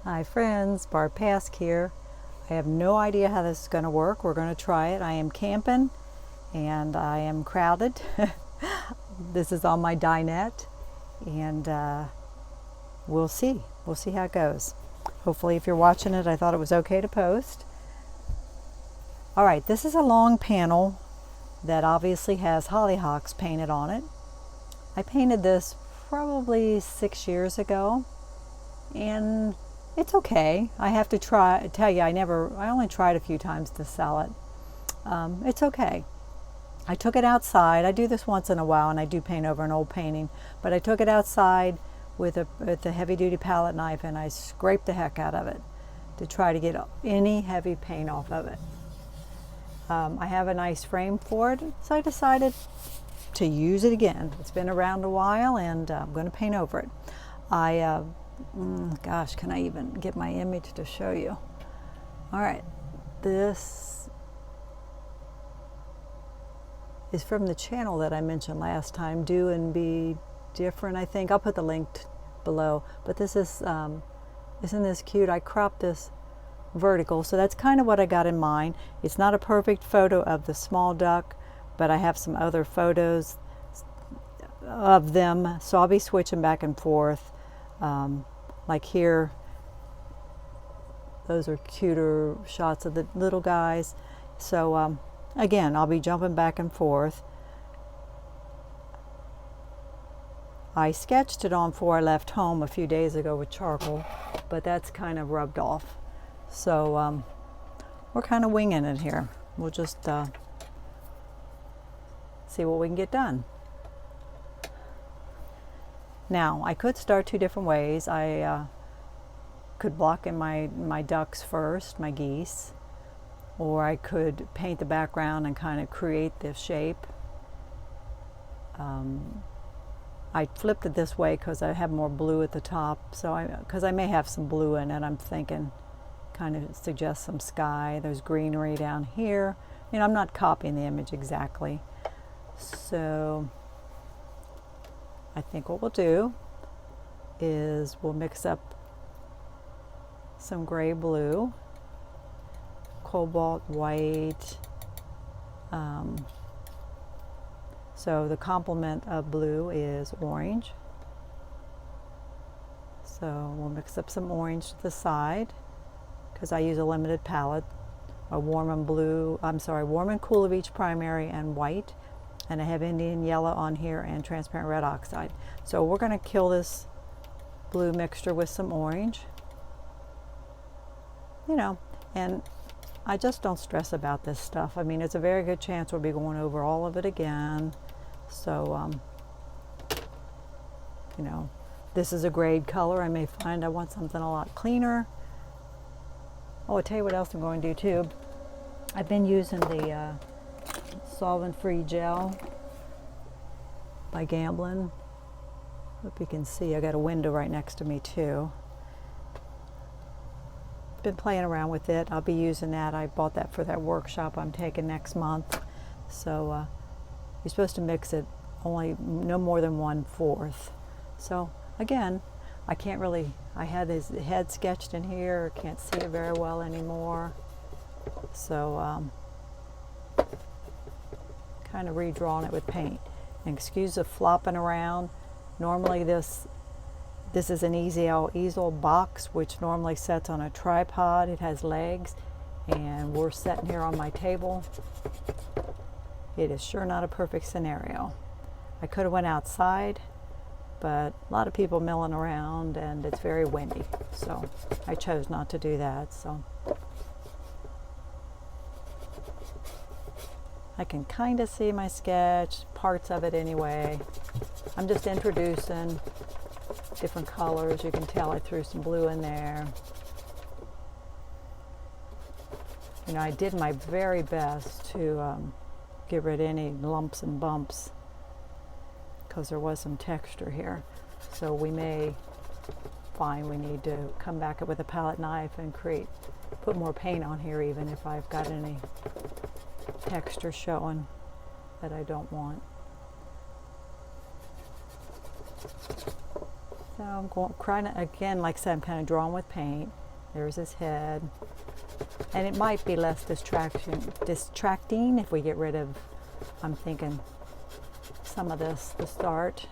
Hi friends, Barb Pask here. I have no idea how this is going to work. We're going to try it. I am camping and I am crowded. This is on my dinette and we'll see. We'll see how it goes. Hopefully if you're watching it, I thought it was okay to post. All right, this is a long panel that obviously has hollyhocks painted on it. I painted this probably 6 years ago and it's okay. I have to tell you, I only tried a few times to sell it. It's okay. I took it outside. I do this once in a while and I do paint over an old painting, but I took it outside with a heavy duty palette knife and I scraped the heck out of it to try to get any heavy paint off of it. I have a nice frame for it, so I decided to use it again. It's been around a while and I'm going to paint over it. Gosh, can I even get my image to show you? All right, this is from the channel that I mentioned last time, Do and Be Different, I think. I'll put the link below. But this is, isn't this cute? I cropped this vertical, so that's kind of what I got in mind. It's not a perfect photo of the small duck, but I have some other photos of them, so I'll be switching back and forth. Like here, those are cuter shots of the little guys. So again, I'll be jumping back and forth. I sketched it on before I left home a few days ago with charcoal, but that's kind of rubbed off. So we're kind of winging it here. We'll just see what we can get done. Now, I could start two different ways. I could block in my ducks first, my geese, or I could paint the background and kind of create the shape. I flipped it this way because I have more blue at the top, so because I may have some blue in it, I'm thinking kind of suggest some sky. There's greenery down here. You know, I'm not copying the image exactly. So I think what we'll do is we'll mix up some gray blue, cobalt white. So the complement of blue is orange. So we'll mix up some orange to the side because I use a limited palette. A warm and cool of each primary and white. And I have Indian yellow on here and transparent red oxide. So we're going to kill this blue mixture with some orange. You know, and I just don't stress about this stuff. I mean, it's a very good chance we'll be going over all of it again. So, you know, this is a grade color. I may find I want something a lot cleaner. Oh, I'll tell you what else I'm going to do too. I've been using the solvent-free gel by Gamblin. Hope you can see. I got a window right next to me too. Been playing around with it. I'll be using that. I bought that for that workshop I'm taking next month. So you're supposed to mix it only no more than 1/4. So again, I can't really, I had his head sketched in here. Can't see it very well anymore. So kind of redrawing it with paint. And excuse the flopping around. Normally this is an easel box, which normally sits on a tripod. It has legs, and we're sitting here on my table. It is sure not a perfect scenario. I could have went outside, but a lot of people milling around and it's very windy, so I chose not to do that. So I can kind of see my sketch, parts of it anyway. I'm just introducing different colors. You can tell I threw some blue in there. You know, I did my very best to get rid of any lumps and bumps because there was some texture here. So we may find we need to come back with a palette knife and put more paint on here even if I've got any texture showing that I don't want. So I'm trying to, again, like I said, I'm kind of drawing with paint. There's his head. And it might be less distracting if we get rid of, I'm thinking, some of this to start.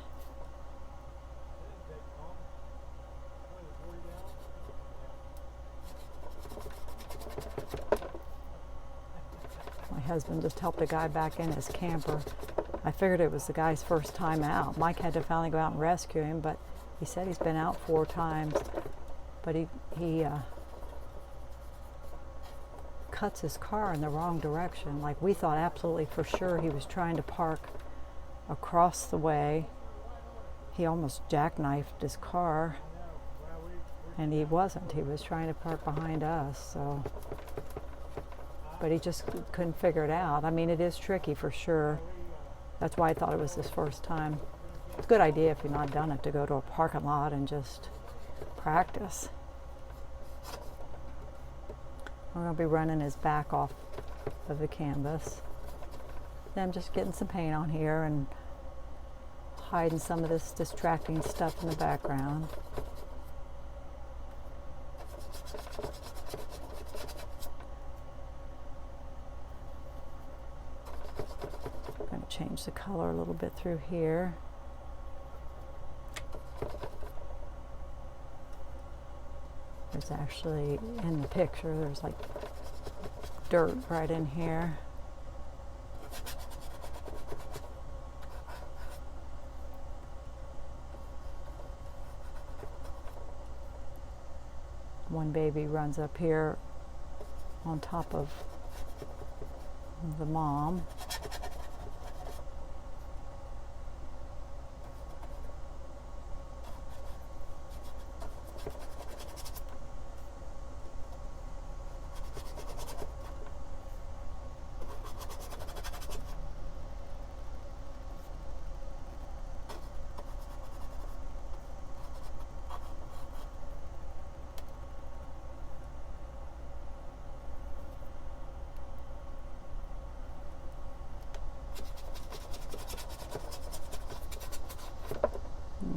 My husband just helped a guy back in his camper. I figured it was the guy's first time out. Mike had to finally go out and rescue him, but he said he's been out 4 times. But he cuts his car in the wrong direction. Like, we thought absolutely for sure he was trying to park across the way. He almost jackknifed his car, and he wasn't. He was trying to park behind us, so. But he just couldn't figure it out. I mean, it is tricky for sure. That's why I thought it was his first time. It's a good idea if you've not done it to go to a parking lot and just practice. We're going to be running his back off of the canvas. Then I'm just getting some paint on here and hiding some of this distracting stuff in the background. I'm going to change the color a little bit through here. There's actually, in the picture, there's like dirt right in here. One baby runs up here on top of the mom.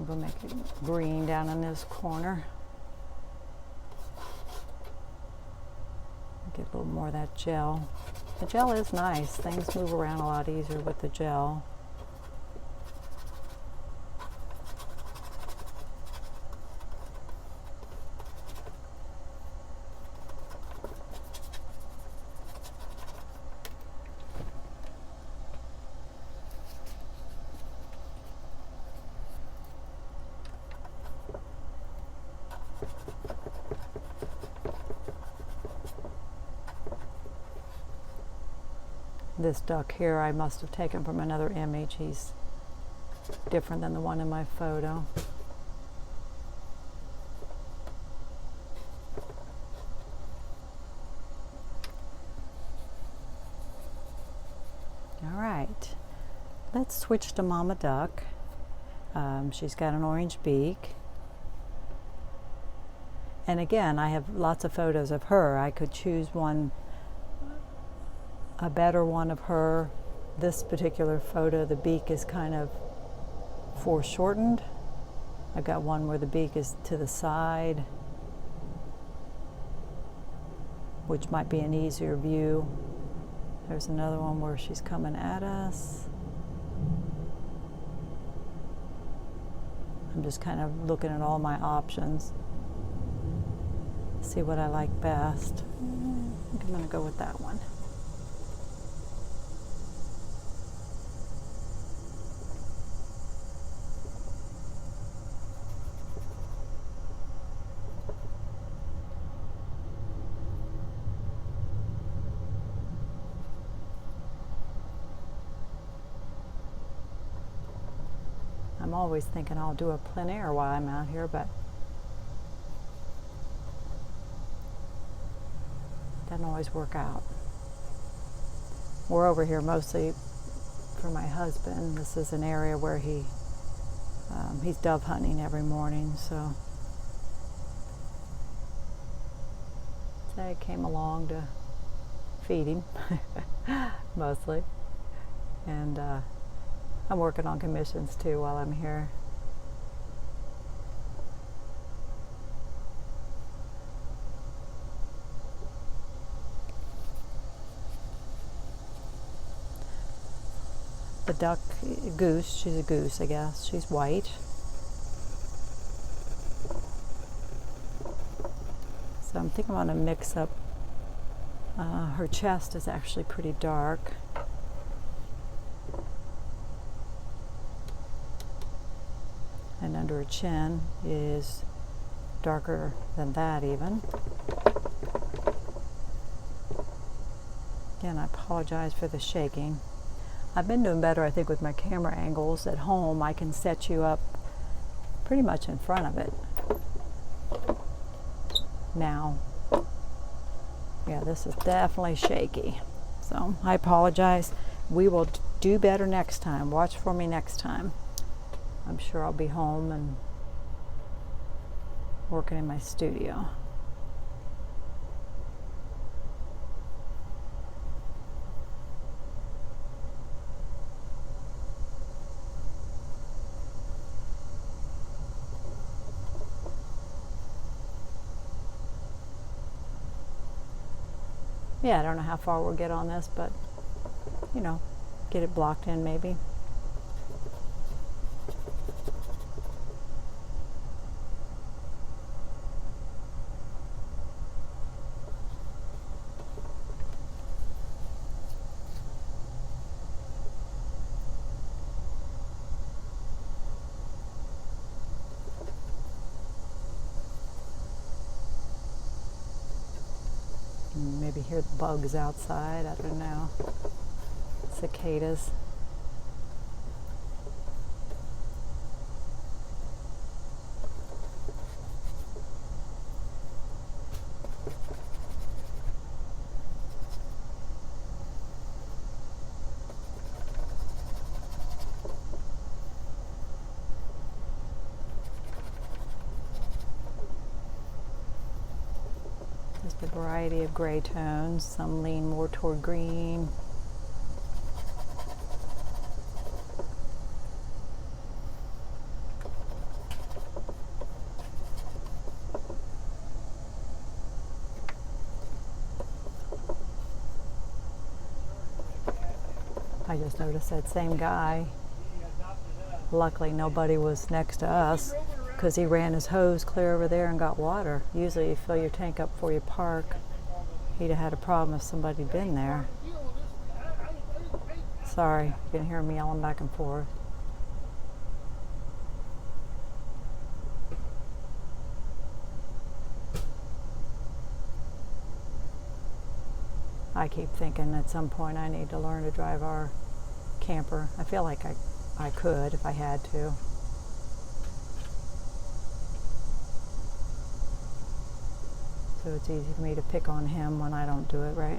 We'll make it green down in this corner. Get a little more of that gel. The gel is nice. Things move around a lot easier with the gel. This duck here I must have taken from another image. He's different than the one in my photo. All right, let's switch to Mama Duck. She's got an orange beak. And again, I have lots of photos of her. I could choose one, a better one of her. This particular photo, the beak is kind of foreshortened. I've got one where the beak is to the side, which might be an easier view. There's another one where she's coming at us. I'm just kind of looking at all my options, see what I like best. I think I'm going to go with that one. I'm always thinking I'll do a plein air while I'm out here, but it doesn't always work out. We're over here mostly for my husband. This is an area where he's dove hunting every morning, so I came along to feed him mostly, and I'm working on commissions too while I'm here. the duck, goose, she's a goose, I guess. She's white. So I'm thinking I'm going to mix up, her chest is actually pretty dark. And under her chin is darker than that even. Again, I apologize for the shaking. I've been doing better, I think, with my camera angles. At home, I can set you up pretty much in front of it. Now, yeah, this is definitely shaky. So I apologize. We will do better next time. Watch for me next time. I'm sure I'll be home and working in my studio. Yeah, I don't know how far we'll get on this, but, you know, get it blocked in maybe. Maybe hear the bugs outside, I don't know. Cicadas. Just a variety of gray tones. Some lean more toward green. I just noticed that same guy. Luckily nobody was next to us because he ran his hose clear over there and got water. Usually you fill your tank up before you park. He'd have had a problem if somebody had been there. Sorry, you can hear me yelling back and forth. I keep thinking at some point I need to learn to drive our camper. I feel like I could if I had to. So it's easy for me to pick on him when I don't do it right.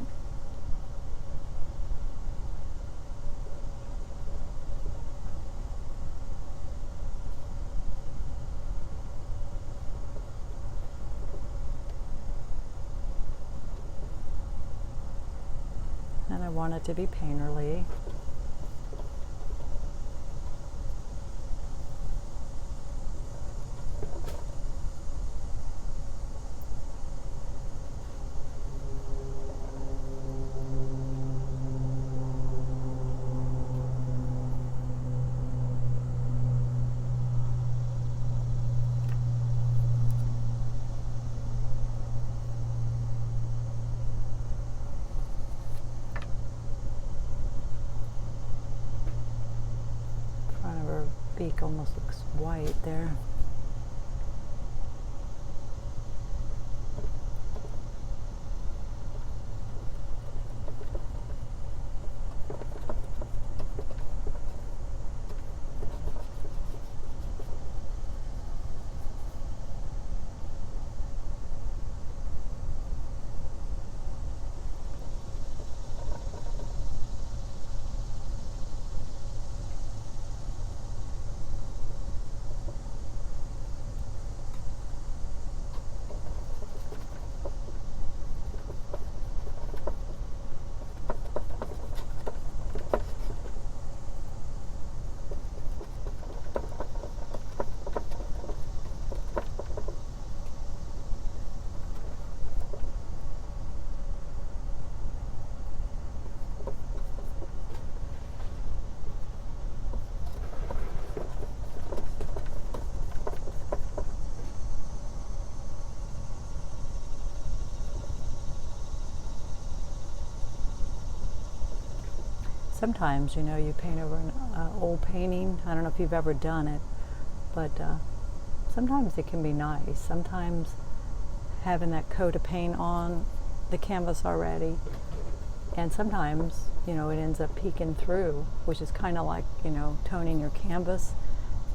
And I want it to be painterly. Beak almost looks white there. sometimes, you know, you paint over an old painting. I don't know if you've ever done it, but sometimes it can be nice. Sometimes having that coat of paint on the canvas already, and sometimes, you know, it ends up peeking through, which is kind of like, you know, toning your canvas.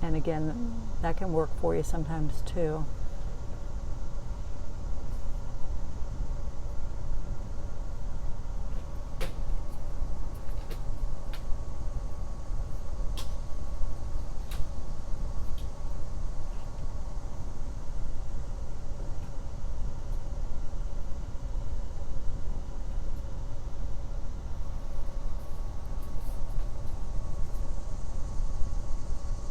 And again, that can work for you sometimes too.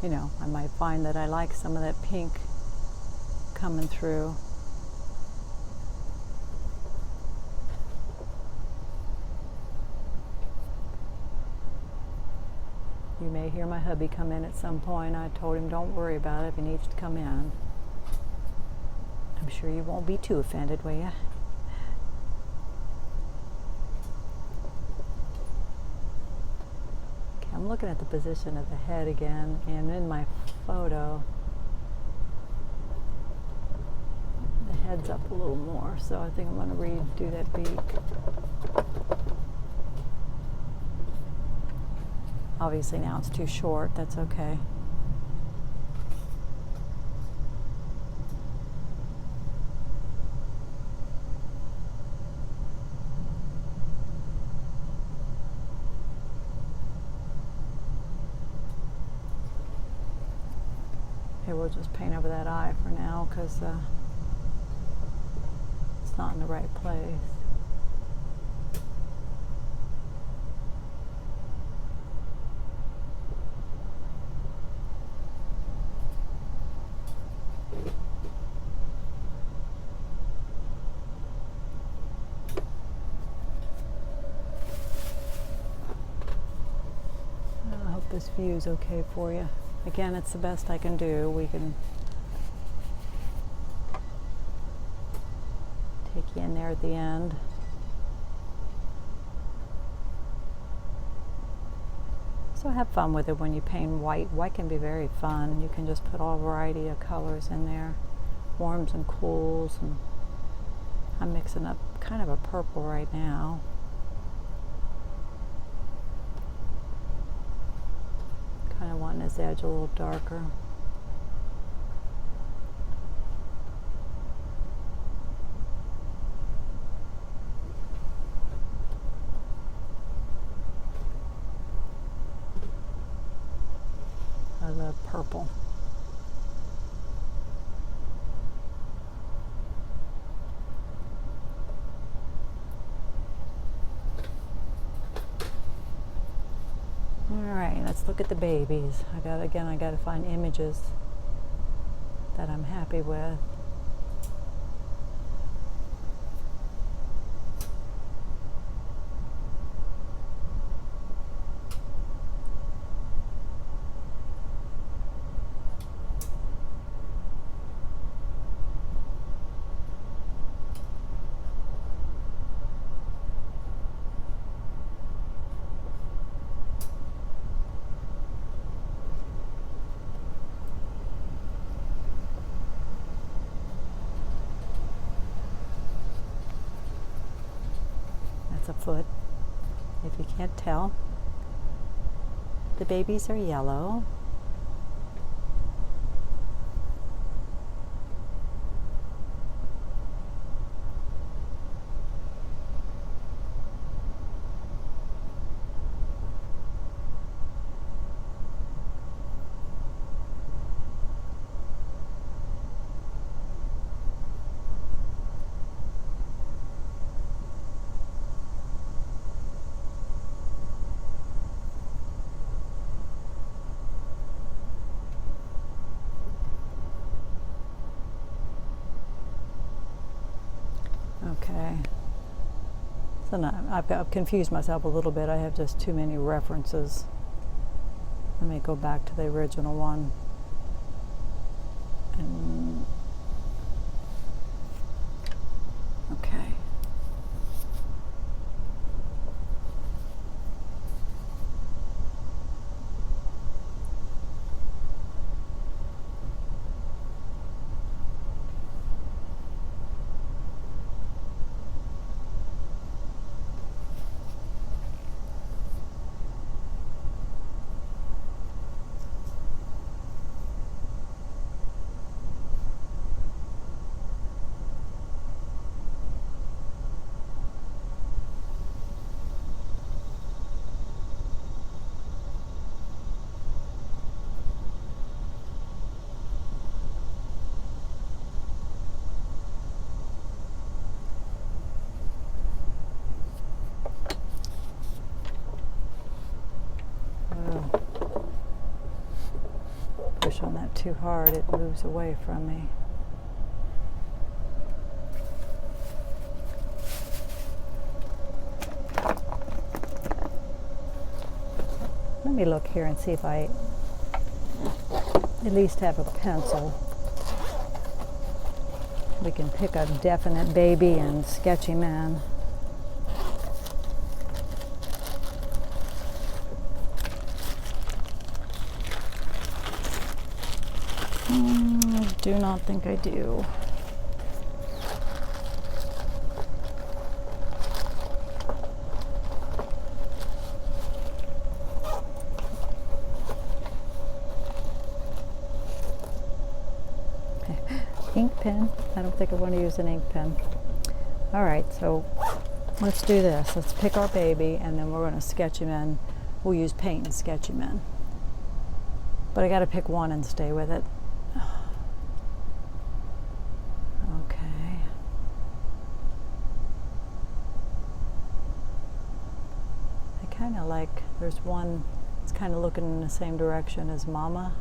You know, I might find that I like some of that pink coming through. You may hear my hubby come in at some point. I told him don't worry about it if he needs to come in. I'm sure you won't be too offended, will you? I'm looking at the position of the head again, and in my photo, the head's up a little more, so I think I'm going to redo that beak. Obviously now it's too short, that's okay. Here, we'll just paint over that eye for now because it's not in the right place. I hope this view is okay for you. Again, it's the best I can do. We can take you in there at the end. So have fun with it when you paint white. White can be very fun. You can just put all variety of colors in there, warms and cools. And I'm mixing up kind of a purple right now. Kind of wanting this edge a little darker. I love purple. Alright, let's look at the babies. I got to find images that I'm happy with. A foot, if you can't tell. The babies are yellow. Okay. So now I've confused myself a little bit. I have just too many references. Let me go back to the original one. And okay. too hard, it moves away from me. Let me look here and see if I at least have a pencil. We can pick a definite baby and sketch him in. Do not think I do. Ink pen. I don't think I want to use an ink pen. All right, so let's do this. Let's pick our baby and then we're going to sketch him in. We'll use paint and sketch him in. But I got to pick one and stay with it. Okay. I kind of like, there's one, it's kind of looking in the same direction as Mama.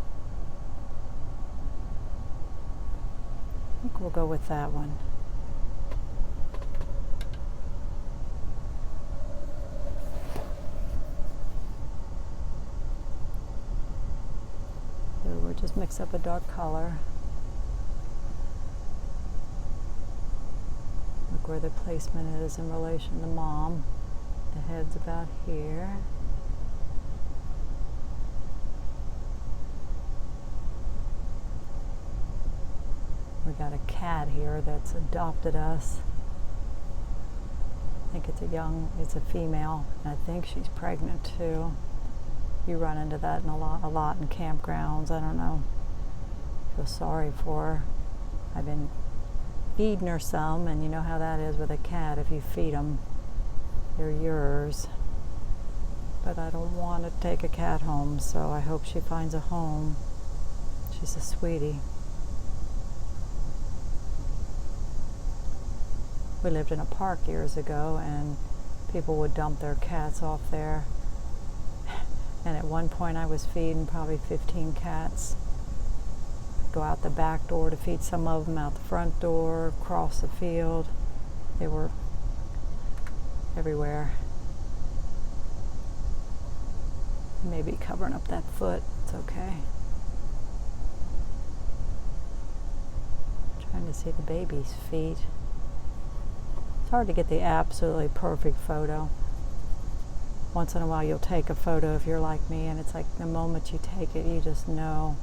I think we'll go with that one. So we'll just mix up a dark color. Look where the placement is in relation to Mom. The head's about here. We got a cat here that's adopted us. I think it's a female, and I think she's pregnant too. You run into that a lot in campgrounds. I don't know. Feel sorry for her. I've been feeding her some, and you know how that is with a cat. If you feed them, they're yours. But I don't want to take a cat home, so I hope she finds a home. She's a sweetie. We lived in a park years ago, and people would dump their cats off there. And at one point I was feeding probably 15 cats. I'd go out the back door to feed some of them, out the front door, across the field. They were everywhere. Maybe covering up that foot, it's okay. Trying to see the baby's feet. It's hard to get the absolutely perfect photo. Once in a while you'll take a photo if you're like me, and it's like the moment you take it, you just know.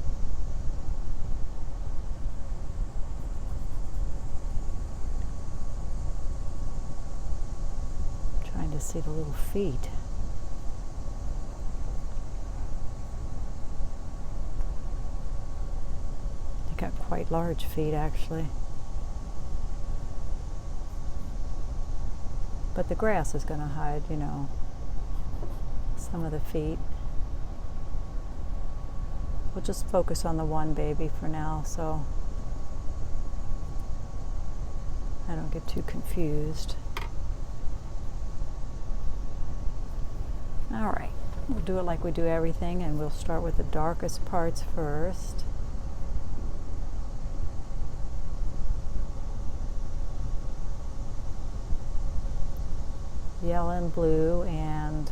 I'm trying to see the little feet. They got quite large feet, actually. But the grass is going to hide, you know, some of the feet. We'll just focus on the one baby for now, so I don't get too confused. All right, we'll do it like we do everything, and we'll start with the darkest parts first. Yellow and blue, and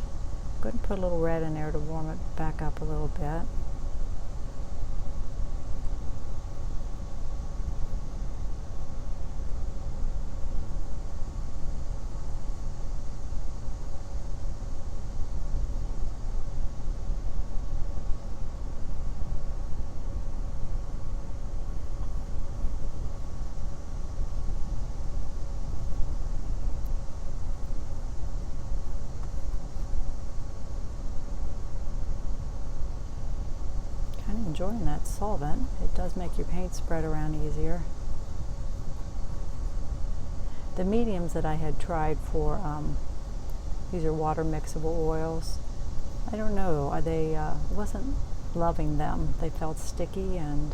I'm going to put a little red in there to warm it back up a little bit. Enjoying that solvent. It does make your paint spread around easier. The mediums that I had tried for, these are water mixable oils. I don't know, wasn't loving them. They felt sticky, and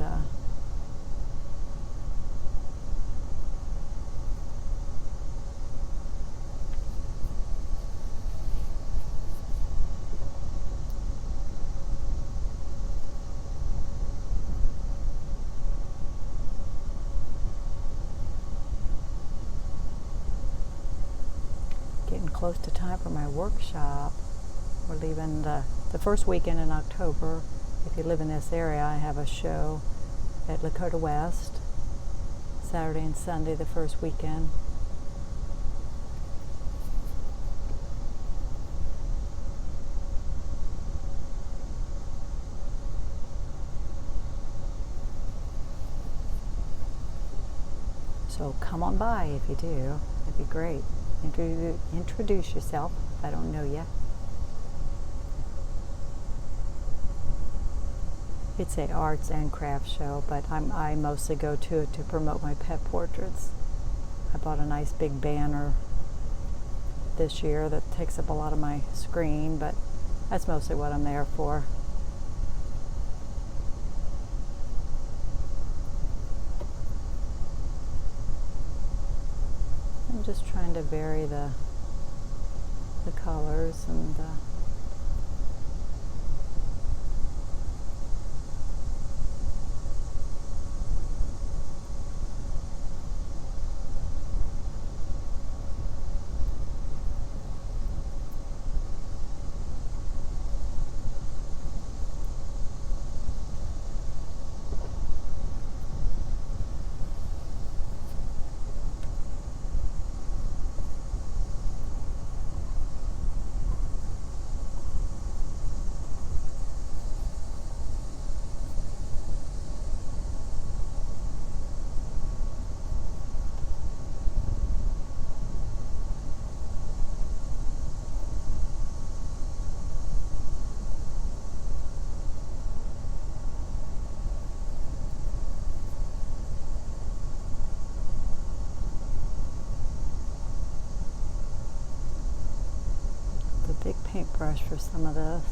close to time for my workshop. We're leaving the first weekend in October. If you live in this area, I have a show at Lakota West, Saturday and Sunday, the first weekend. So come on by if you do. That'd be great. Introduce yourself if I don't know you. It's a arts and crafts show, but I mostly go to it to promote my pet portraits. I bought a nice big banner this year that takes up a lot of my screen, but that's mostly what I'm there for. I'm just trying to vary the colors and the big paintbrush for some of this.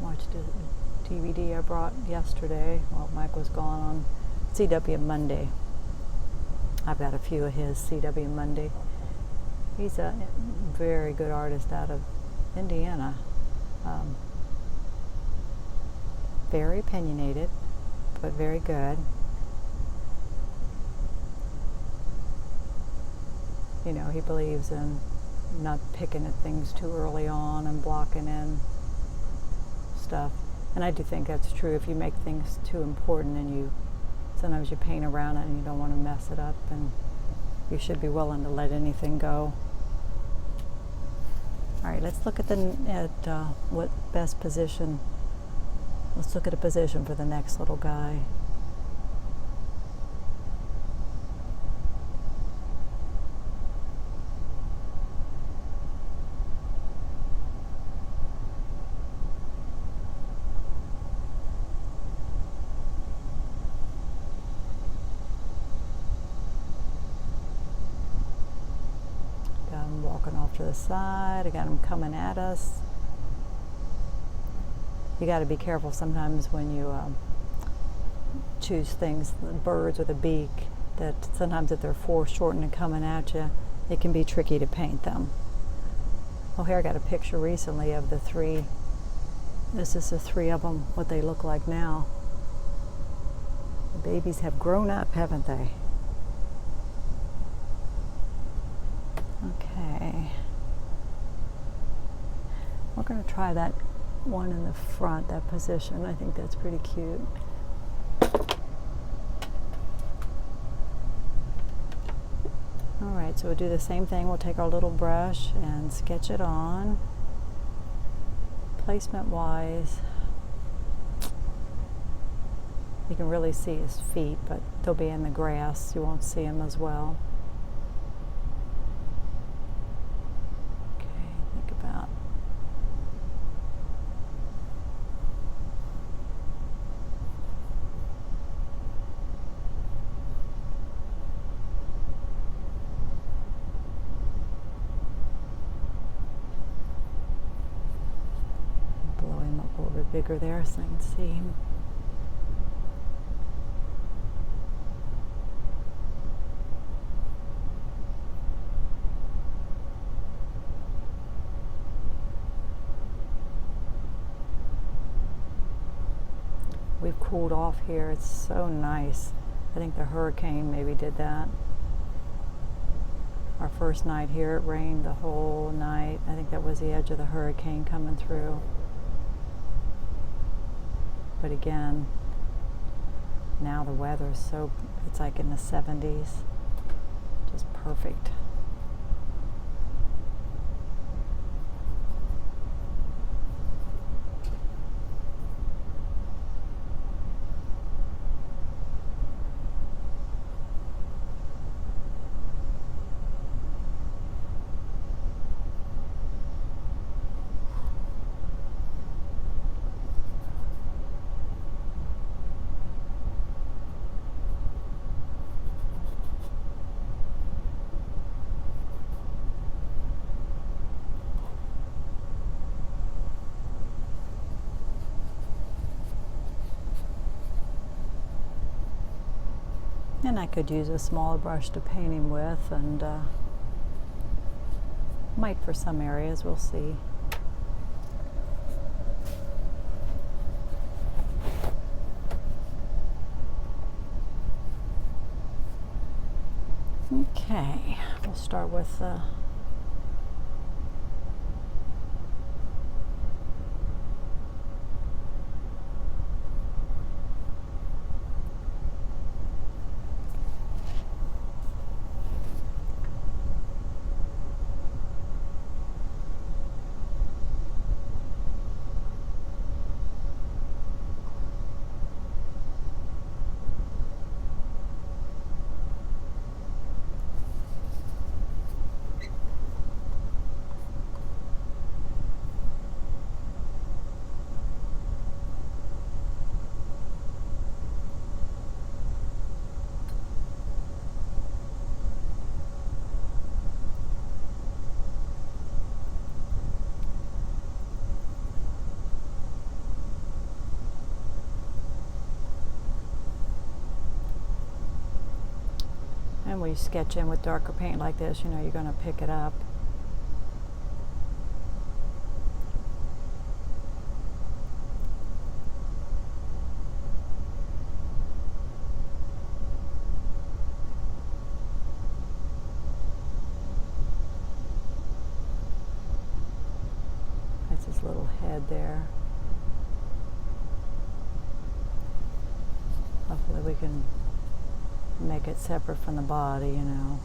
Watched a DVD I brought yesterday while Mike was gone on CW Monday. I've got a few of his CW Monday. He's a very good artist out of Indiana. Very opinionated, but very good. You know, he believes in not picking at things too early on and blocking in stuff. And I do think that's true. If you make things too important and sometimes you paint around it and you don't want to mess it up, and you should be willing to let anything go. All right, let's look at what best position. Let's look at a position for the next little guy. Got him walking off to the side. I got him coming at us. You got to be careful sometimes when you choose things, birds with a beak, that sometimes if they're foreshortened and coming at you, it can be tricky to paint them. Oh, here I got a picture recently of the three. This is the three of them, what they look like now. The babies have grown up, haven't they? Okay. We're going to try that one in the front, that position. I think that's pretty cute. Alright, so we'll do the same thing. We'll take our little brush and sketch it on. Placement wise, you can really see his feet, but they'll be in the grass. You won't see them as well. Okay, think about blow him up a little bit bigger there so I can see him. We've cooled off here. It's so nice. I think the hurricane maybe did that. Our first night here, it rained the whole night. I think that was the edge of the hurricane coming through. But again, now the weather's so, it's like in the 70s. Just perfect. And I could use a smaller brush to paint him with, and might for some areas, we'll see. Okay, we'll start with and when you sketch in with darker paint like this, you know you're going to pick it up. That's his little head there. Hopefully we can make it separate from the body, you know.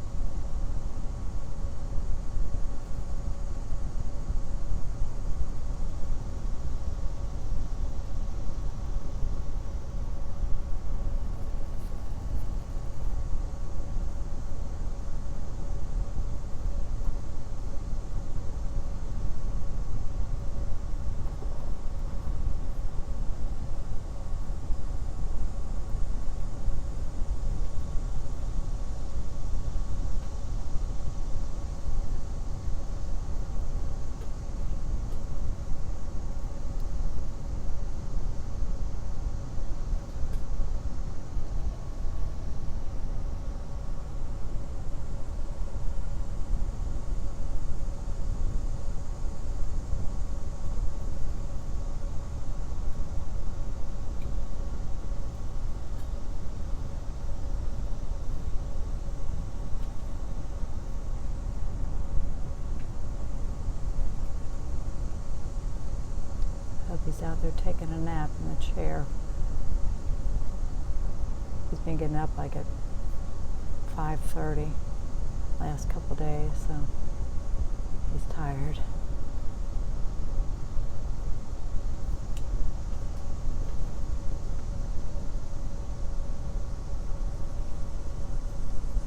He's out there taking a nap in the chair. He's been getting up like at 5:30 last couple days, so he's tired.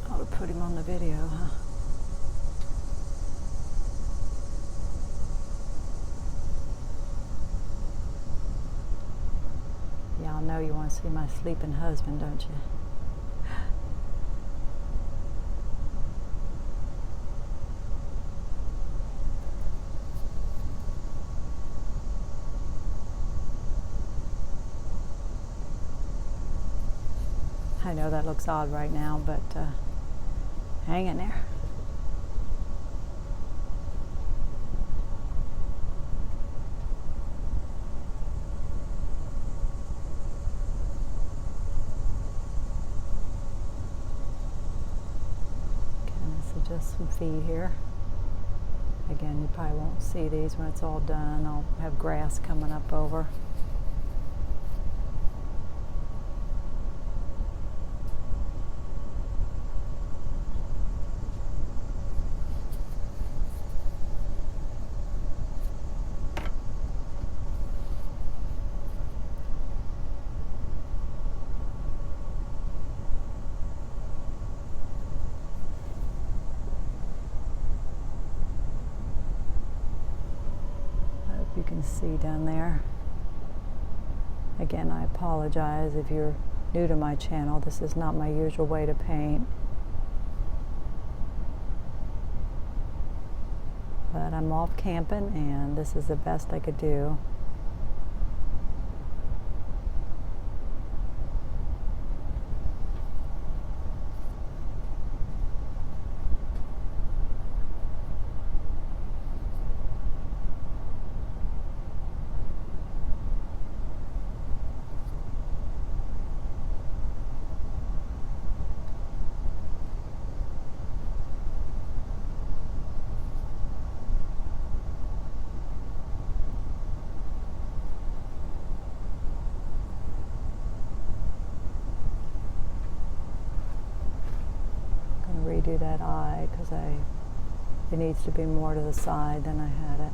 I'll put him on the video, huh? Y'all know you want to see my sleeping husband, don't you? I know that looks odd right now, but hang in there. Just some feed here. Again, you probably won't see these when it's all done. I'll have grass coming up over. You can see down there. Again, I apologize if you're new to my channel. This is not my usual way to paint. But I'm off camping and this is the best I could do. Redo that eye because it needs to be more to the side than I had it.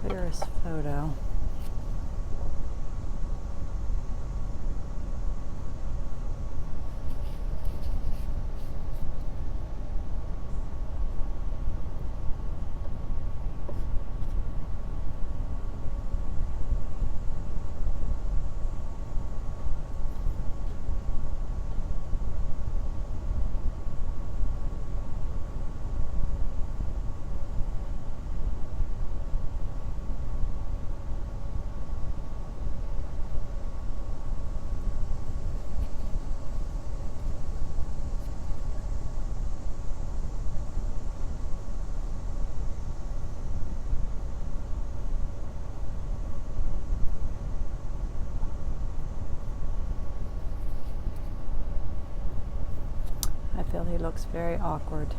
Clearest photo. child. He looks very awkward.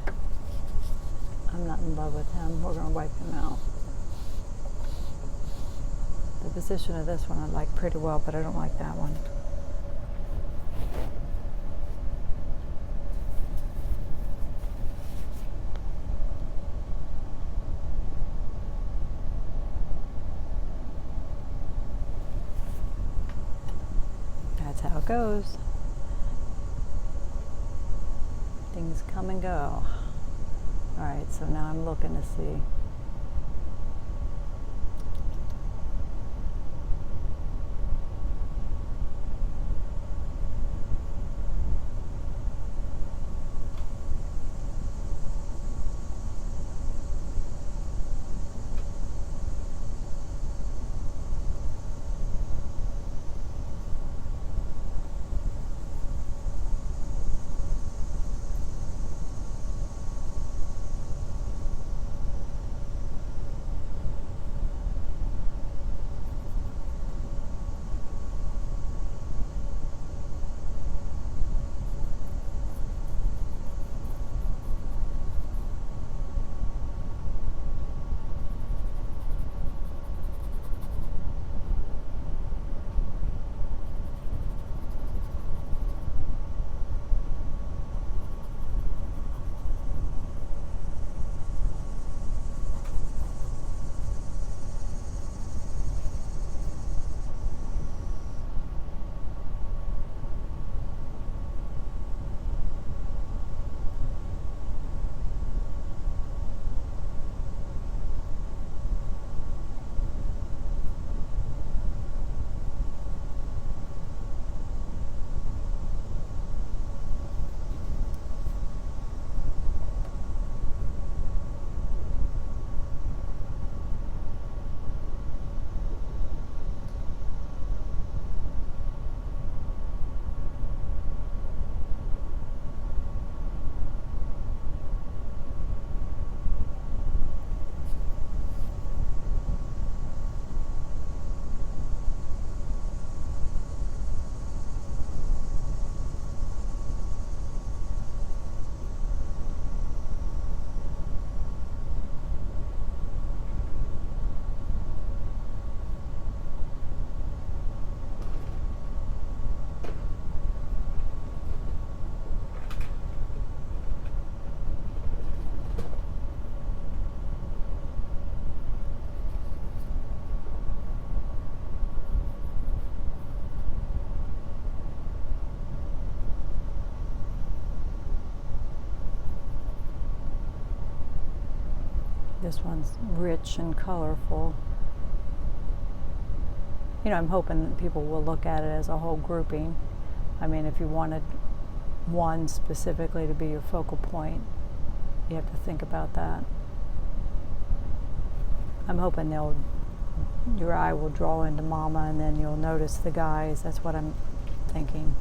I'm not in love with him. We're going to wipe him out. The position of this one I like pretty well, but I don't like that one. That's how it goes. Things come and go. Alright, so now I'm looking to see. This one's rich and colorful. You know, I'm hoping that people will look at it as a whole grouping. I mean, if you wanted one specifically to be your focal point, you have to think about that. I'm hoping your eye will draw into Mama and then you'll notice the guys. That's what I'm thinking.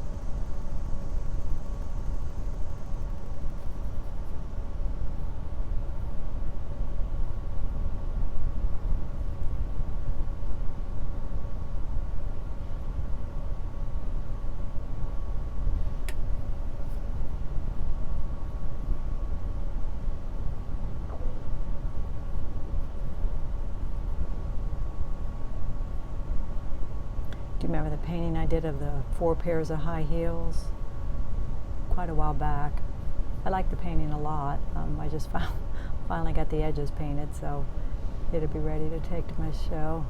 Do you remember the painting I did of the 4 pairs of high heels? Quite a while back. I like the painting a lot. I just finally got the edges painted, so it'll be ready to take to my show.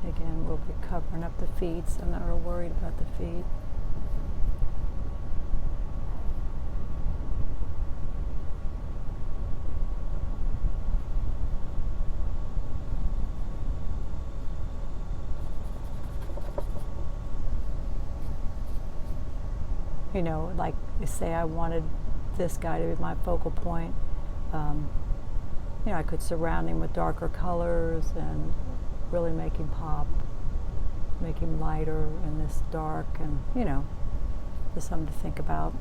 Again, we'll be covering up the feet, so I'm not real worried about the feet. you know, like say I wanted this guy to be my focal point, you know, I could surround him with darker colors and really make him pop, make him lighter in this dark, and you know, just something to think about.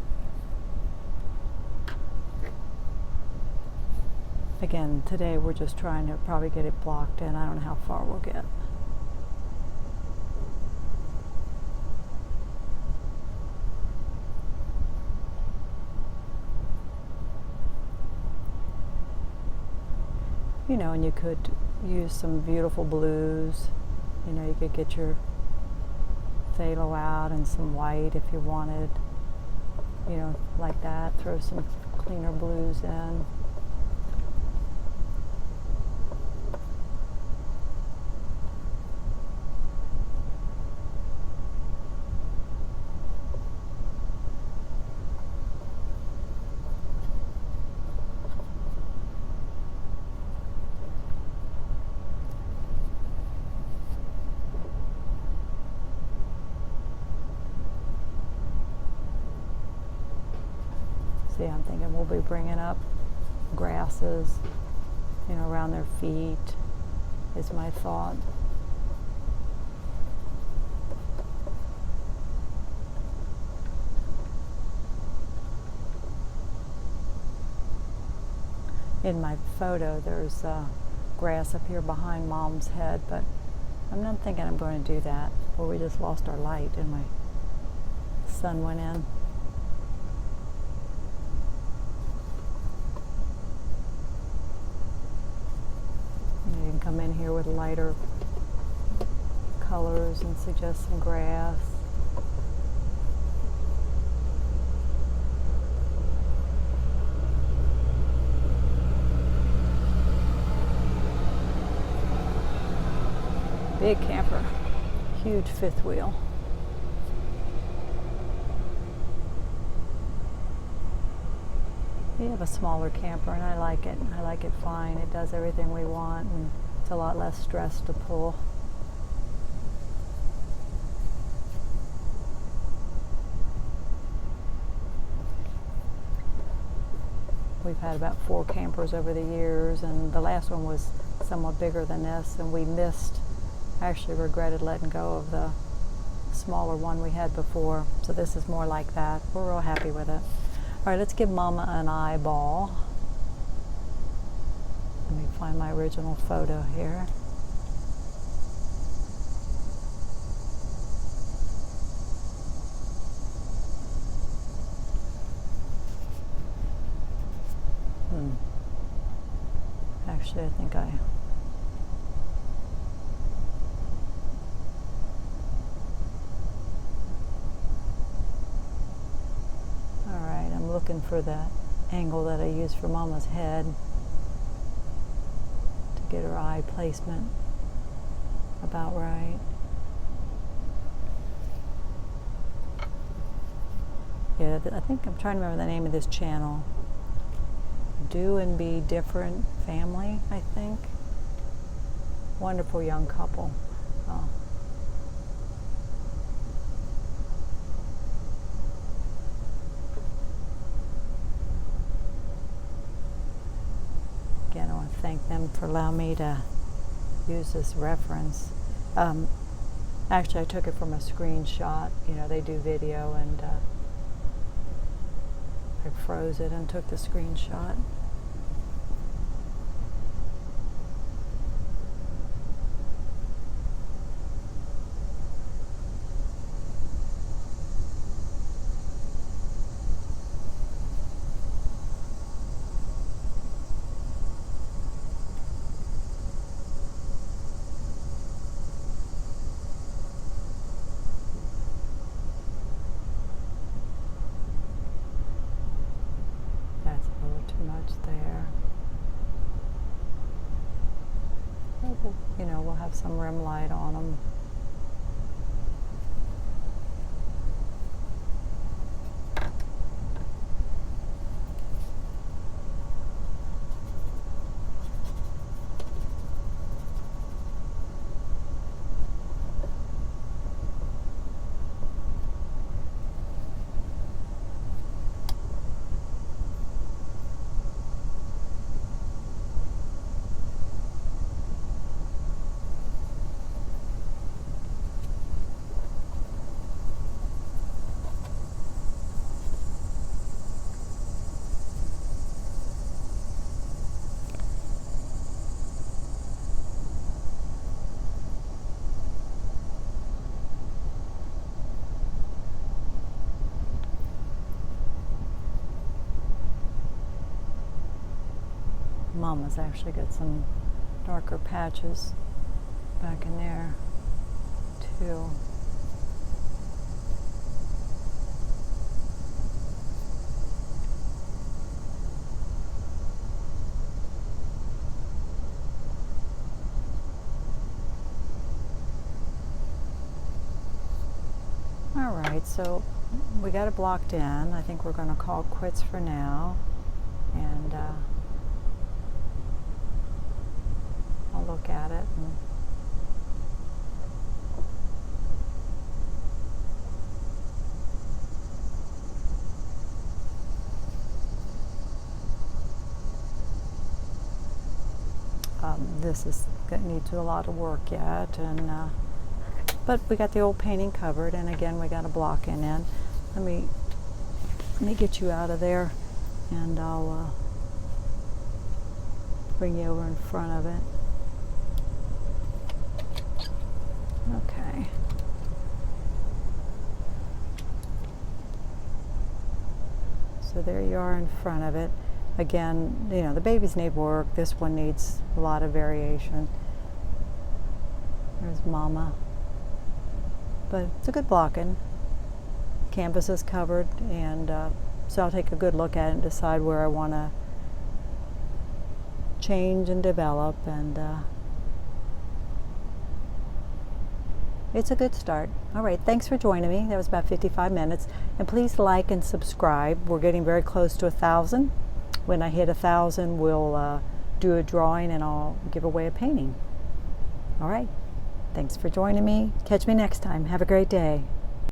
Again, today we're just trying to probably get it blocked in. I don't know how far we'll get. You know, and you could use some beautiful blues. You know, you could get your phthalo out and some white if you wanted. You know, like that. Throw some cleaner blues in. See, I'm thinking we'll be bringing up grasses, you know, around their feet, is my thought. In my photo, there's grass up here behind Mom's head, but I'm not thinking I'm going to do that. Well, we just lost our light and my sun went in. You can come in here with lighter colors and suggest some grass. Big camper, huge fifth wheel. We have a smaller camper and I like it. I like it fine. It does everything we want and it's a lot less stress to pull. We've had about 4 campers over the years, and the last one was somewhat bigger than this, and we missed, I actually regretted letting go of the smaller one we had before. So this is more like that. We're real happy with it. All right, let's give Mama an eyeball. Let me find my original photo here. Actually, I think I... Alright, I'm looking for that angle that I used for Mama's head to get her eye placement about right. Yeah, I think I'm trying to remember the name of this channel. Do and Be Different Family, I think. Wonderful young couple. Again, I want to thank them for allowing me to use this reference. Actually, I took it from a screenshot. You know, they do video, and I froze it and took the screenshot. There. You know, we'll have some rim light on them. Mama's actually got some darker patches back in there too. All right, so we got it blocked in. I think we're going to call quits for now, and I'll look at it. This is going to need to do a lot of work yet, and but we got the old painting covered, and again we got a block in. Let me get you out of there, and I'll bring you over in front of it. Okay. So there you are in front of it. Again, you know, the babies need work. This one needs a lot of variation. There's Mama. But it's a good blocking. Canvas is covered, and so I'll take a good look at it and decide where I want to change and develop, and it's a good start. All right, thanks for joining me. That was about 55 minutes. And please like and subscribe. We're getting very close to 1,000. When I hit 1,000, we'll do a drawing, and I'll give away a painting. All right. Thanks for joining me. Catch me next time. Have a great day.